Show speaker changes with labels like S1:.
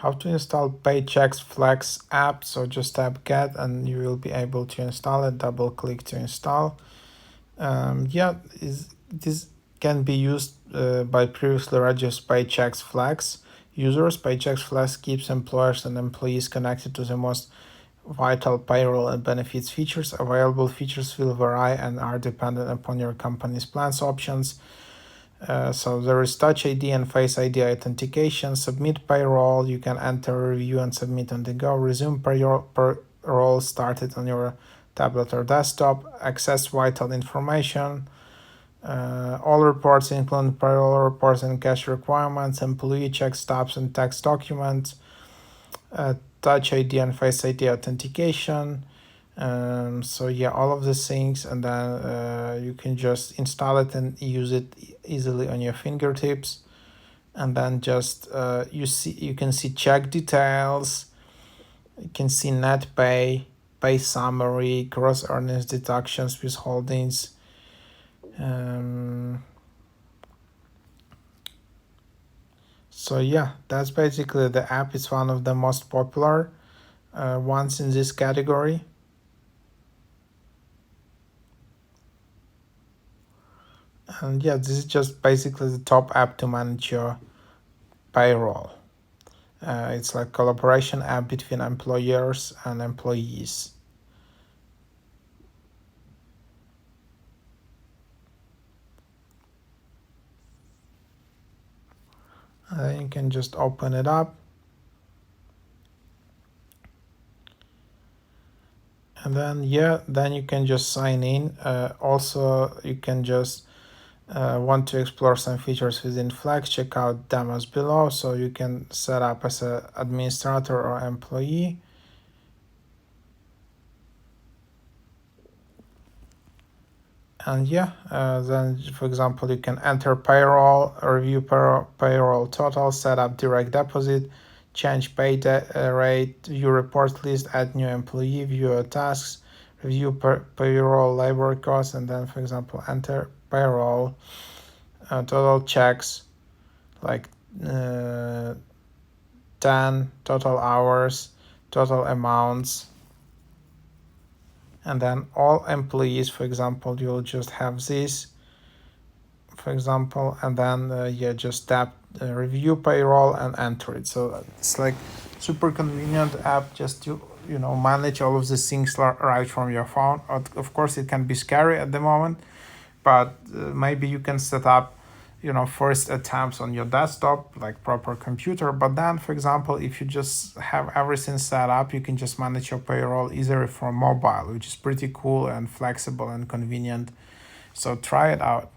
S1: how to install Paychex Flex app. So just tap get and you will be able to install it. Double click to install. This can be used by previously registered Paychex Flex users. Paychex Flex keeps employers and employees connected to the most vital payroll and benefits features. Available features will vary and are dependent upon your company's plans options. So there is Touch ID and Face ID authentication. Submit payroll. You can enter, review, and submit on the go. Resume payroll started on your tablet or desktop. Access vital information. All reports, including payroll reports and cash requirements, employee check stubs and tax documents. Touch ID and Face ID authentication. So yeah, all of these things, and then you can just install it and use it easily on your fingertips. And then just you can see check details, you can see net pay, pay summary, gross earnings, deductions, withholdings. So yeah, that's basically the app. It's one of the most popular ones in this category. And yeah, this is just basically the top app to manage your payroll. It's like collaboration app between employers and employees. You can just open it up. And then then you can just sign in. Also, you can just want to explore some features within Flex, check out demos below. So you can set up as an administrator or employee. And then for example, you can enter payroll, review payroll total, set up direct deposit, change pay rate, view report list, add new employee, view tasks, review payroll labor costs, and then for example, enter payroll, total checks, like 10 total hours, total amounts. And then all employees, for example, you'll just have this, for example, and then just tap review payroll and enter it. So it's like super convenient app just to manage all of these things right from your phone. Of course, it can be scary at the moment, but maybe you can set up first attempts on your desktop, like proper computer. But then, for example, if you just have everything set up, you can just manage your payroll easily from mobile, which is pretty cool and flexible and convenient. So try it out.